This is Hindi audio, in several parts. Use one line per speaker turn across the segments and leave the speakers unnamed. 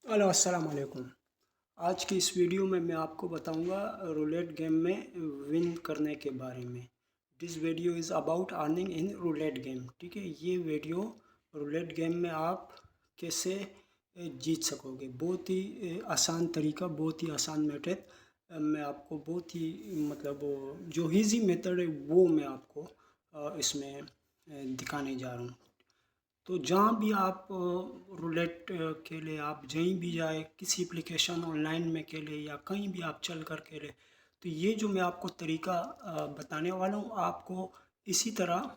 हेलो अस्सलाम वालेकुम। आज की इस वीडियो में मैं आपको बताऊंगा रूलेट गेम में विन करने के बारे में। This video is about earning in roulette game. ठीक है, ये वीडियो रूलेट गेम में आप कैसे जीत सकोगे, बहुत ही आसान तरीका, बहुत ही आसान मेथड। मैं आपको बहुत ही जो इजी मेथड है वो मैं आपको इसमें दिखाने जा रहा हूँ। तो जहाँ भी आप रूलेट के लिए आप कहीं भी जाए, किसी एप्लीकेशन ऑनलाइन में खेले या कहीं भी आप चल कर खेले, तो ये जो मैं आपको तरीका बताने वाला हूँ, आपको इसी तरह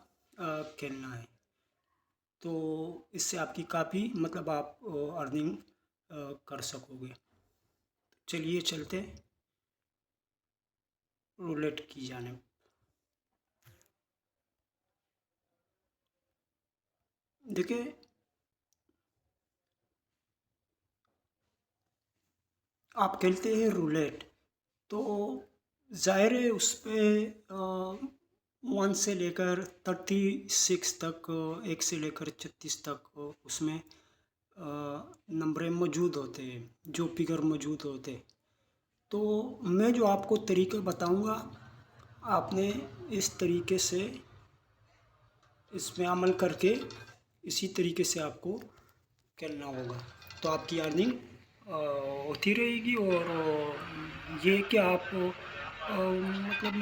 खेलना है। तो इससे आपकी काफ़ी आप अर्निंग कर सकोगे। चलिए चलते रूलेट की जाने। देखिए, आप खेलते हैं रूलेट, तो ज़ाहिर है उस पे 1 से लेकर 36 तक, 1 से लेकर 36 तक उसमें नंबरें मौजूद होते हैं, जो फिगर मौजूद होते हैं। तो मैं जो आपको तरीका बताऊंगा, आपने इस तरीके से इसमें अमल करके इसी तरीके से आपको करना होगा, तो आपकी अर्निंग होती रहेगी। और ये कि आप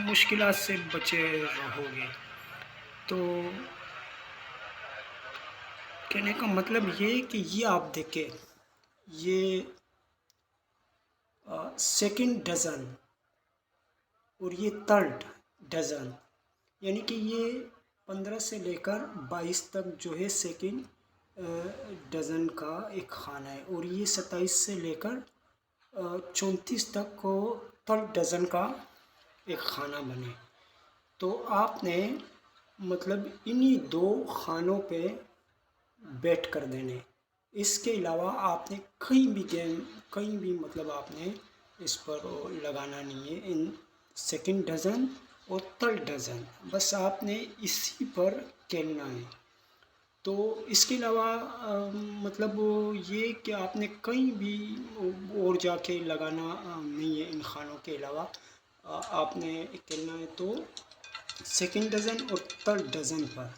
मुश्किलात से बचे रहोगे। तो कहने का मतलब ये कि ये आप देखें, ये सेकंड डजन और ये थर्ड डजन, यानी कि ये 15 से लेकर 22 तक जो है सेकंड डजन का एक खाना है, और ये 27 से लेकर 34 तक को थर्ड डजन का एक खाना बने। तो आपने इन्हीं दो खानों पे बैट कर देने। इसके अलावा आपने कहीं भी गेम, कहीं भी आपने इस पर लगाना नहीं है, इन सेकंड डजन और थर्ड डजन, बस आपने इसी पर खेलना है। तो इसके अलावा ये कि आपने कहीं भी और जाके लगाना नहीं है इन खानों के अलावा। आपने खेलना है तो सेकंड डजन और थर्ड डजन पर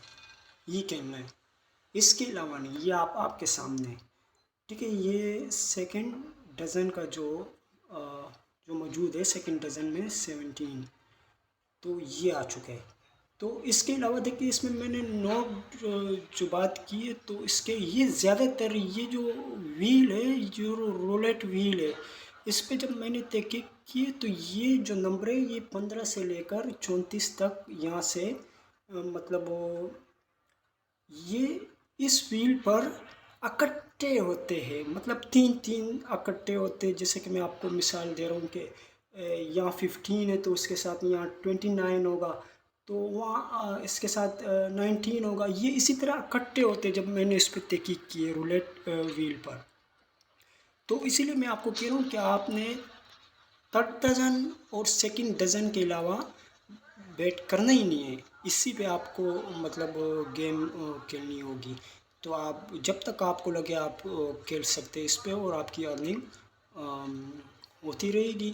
ये खेलना है, इसके अलावा नहीं। ये आपके सामने, ठीक है। ये सेकंड डजन का जो मौजूद है सेकंड डजन में 17, तो ये आ चुका है। तो इसके अलावा देखिए, इसमें मैंने नोट जो बात की है, तो इसके ये ज़्यादातर ये जो व्हील है, जो रोलेट व्हील है, इस पे जब मैंने तहकीक की तो ये जो नंबर है ये 15 से लेकर 34 तक यहाँ से ये इस व्हील पर इकट्ठे होते हैं, तीन तीन इकट्ठे होते हैं। जैसे कि मैं आपको मिसाल दे रहा हूँ कि यहाँ 15 है तो उसके साथ यहाँ 29 होगा, तो वहाँ इसके साथ 19 होगा। ये इसी तरह इकट्ठे होते हैं जब मैंने इस पर तहकीक की है रूलेट व्हील पर। तो इसीलिए मैं आपको कह रहा हूँ कि आपने थर्ड डजन और सेकंड डजन के अलावा बैट करना ही नहीं है। इसी पे आपको गेम खेलनी होगी। तो आप जब तक आपको लगे आप खेल सकते हैं इस पे, और आपकी अर्निंग होती रहेगी।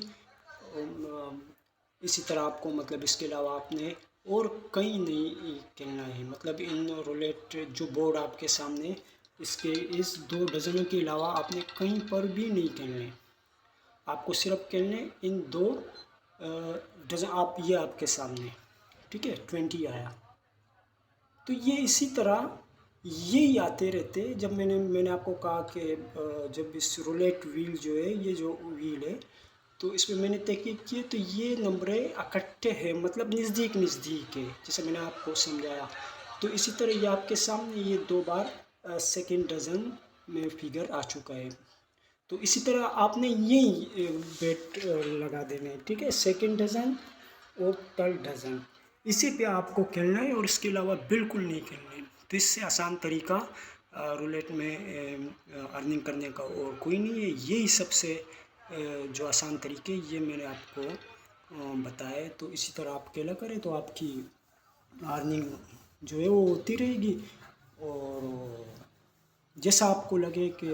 इसी तरह आपको इसके अलावा आपने और कहीं नहीं खेलना है। इन रोलेट जो बोर्ड आपके सामने, इसके इस 2 डजनों के अलावा आपने कहीं पर भी नहीं खेलना है। आपको सिर्फ खेलने इन 2 डजन। आप ये आपके सामने, ठीक है, 20 आया। तो ये इसी तरह यही आते रहते। जब मैंने आपको कहा कि जब इस रूलेट व्हील जो है, ये जो व्हील है, तो इसमें मैंने तहकीक की तो ये नंबरें इकट्ठे हैं, नज़दीक नज़दीक है, जैसे मैंने आपको समझाया। तो इसी तरह ये आपके सामने ये 2 बार सेकंड डजन में फिगर आ चुका है। तो इसी तरह आपने यही बेट लगा देने, ठीक है, सेकंड डजन और थर्ड डजन, इसी पे आपको खेलना है और इसके अलावा बिल्कुल नहीं खेलना है। तो इससे आसान तरीका रूलेट में अर्निंग करने का और कोई नहीं है। यही सबसे जो आसान तरीके ये मैंने आपको बताया। तो इसी तरह आप खेला करें तो आपकी अर्निंग जो है वो होती रहेगी। और जैसा आपको लगे कि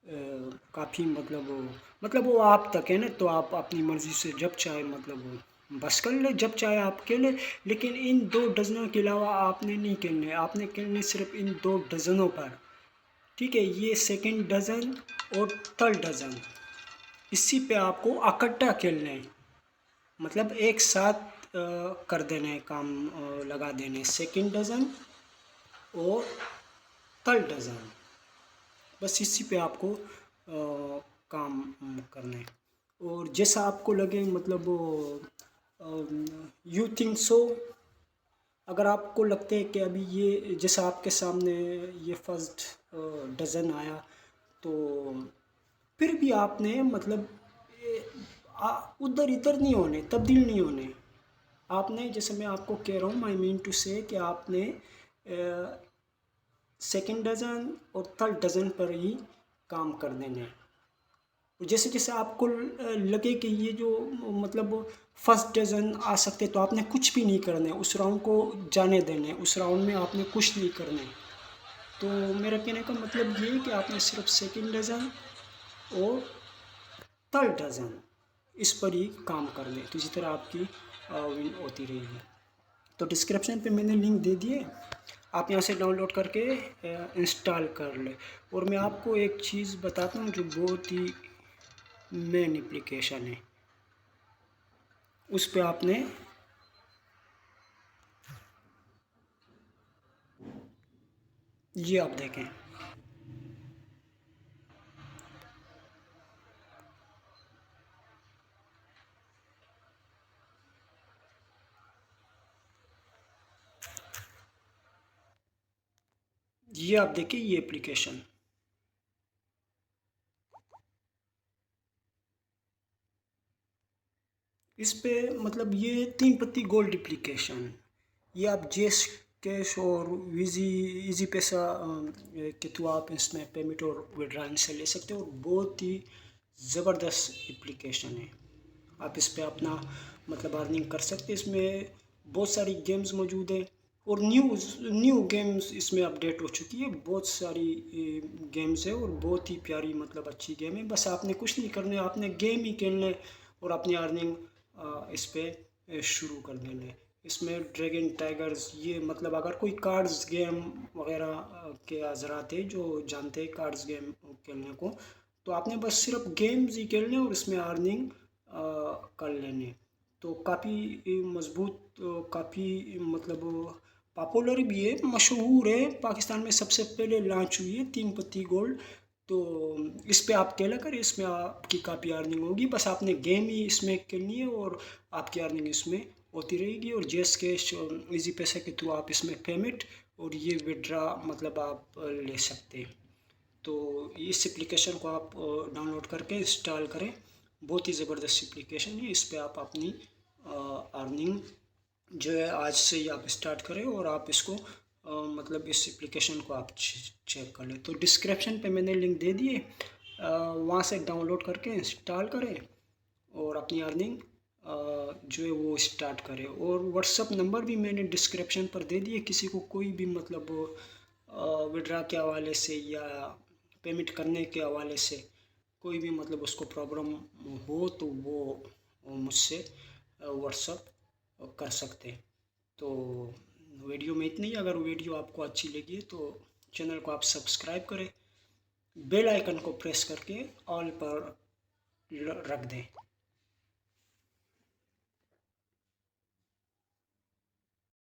काफ़ी मतलब वो आप तक है ना, तो आप अपनी मर्ज़ी से जब चाहे मतलब बस कर ले, जब चाहे आप खेलें। लेकिन इन 2 डज़नों के अलावा आपने नहीं खेलने, आपने खेलने सिर्फ इन 2 डज़नों पर। ठीक है, ये सेकंड डज़न और थर्ड डज़न, इसी पे आपको इकट्ठा खेलना है। मतलब एक साथ कर देना है काम, लगा देने सेकंड डज़न और थर्ड डज़न, बस इसी पे आपको काम करना है। और जैसा आपको लगे मतलब यू थिंक सो, अगर आपको लगता है कि अभी ये जैसा आपके सामने ये फर्स्ट डज़न आया, तो फिर भी आपने मतलब उधर इधर नहीं होने, तब्दील नहीं होने। आपने, जैसे मैं आपको कह रहा हूँ, आई मीन टू से कि आपने सेकंड डज़न और थर्ड डज़न पर ही काम कर देने हैं। जैसे जैसे आपको लगे कि ये जो मतलब फर्स्ट डज़न आ सकते, तो आपने कुछ भी नहीं करना है, उस राउंड को जाने देने, उस राउंड में आपने कुछ नहीं करना है। तो मेरा कहने का मतलब ये है कि आपने सिर्फ सेकंड डज़न और थर्ड डज़न इस पर ही काम कर लें, तो इसी तरह आपकी विन होती रहेगी। तो डिस्क्रिप्शन पे मैंने लिंक दे दिए, आप यहाँ से डाउनलोड करके इंस्टॉल कर लें। और मैं आपको एक चीज़ बताता हूँ जो बहुत ही मेन एप्लीकेशन है, उस पे आपने ये आप देखें, ये आप देखिए ये एप्लीकेशन, इस पे मतलब ये 3 पत्ती गोल्ड एप्लीकेशन, ये आप जेस कैश और विजी इजी पैसा के थ्रू आप इसमें पेमेंट और विड्रॉल से ले सकते हो। और बहुत ही ज़बरदस्त एप्लीकेशन है, आप इस पे अपना मतलब अर्निंग कर सकते हैं। इसमें बहुत सारी गेम्स मौजूद है और न्यू गेम्स इसमें अपडेट हो चुकी है, बहुत सारी गेम्स है और बहुत ही प्यारी मतलब अच्छी गेम है। बस आपने कुछ नहीं करना है, आपने गेम ही खेलना है और अपनी अर्निंग इस पे शुरू कर देना है। इसमें ड्रैगन टाइगर्स, ये मतलब अगर कोई कार्ड्स गेम वगैरह के हज़रात है जो जानते हैं कार्ड्स गेम खेलने को, तो आपने बस सिर्फ गेम्स ही खेलने और इसमें अर्निंग कर लेने। तो काफ़ी मज़बूत, काफ़ी मतलब पॉपुलर भी है, मशहूर है, पाकिस्तान में सबसे पहले लॉन्च हुई है 3 पत्ती गोल्ड। तो इस पे आप खेला करें, इसमें आपकी काफ़ी अर्निंग होगी, बस आपने गेम ही इसमें खेलनी है और आपकी अर्निंग इसमें होती रहेगी। और जेस कैश इजी पैसे के थ्रू आप इसमें पेमेंट और ये विड्रा मतलब आप ले सकते हैं। तो इस एप्लीकेशन को आप डाउनलोड करके इंस्टॉल करें, बहुत ही ज़बरदस्त एप्लीकेशन है। इस पे आप अपनी अर्निंग जो है आज से ही आप स्टार्ट करें और आप इसको मतलब इस एप्लीकेशन को आप चेक कर लें। तो डिस्क्रिप्शन पे मैंने लिंक दे दिए, वहाँ से डाउनलोड करके इंस्टॉल करें और अपनी अर्निंग जो है वो स्टार्ट करें। और व्हाट्सअप नंबर भी मैंने डिस्क्रिप्शन पर दे दिए, किसी को कोई भी मतलब विड्रा के हवाले से या पेमेंट करने के हवाले से कोई भी मतलब उसको प्रॉब्लम हो, तो वो मुझसे व्हाट्सअप कर सकते हैं। तो वीडियो में इतनी ही, अगर वीडियो आपको अच्छी लगी तो चैनल को आप सब्सक्राइब करें, बेल आइकन को प्रेस करके ऑल पर रख दें।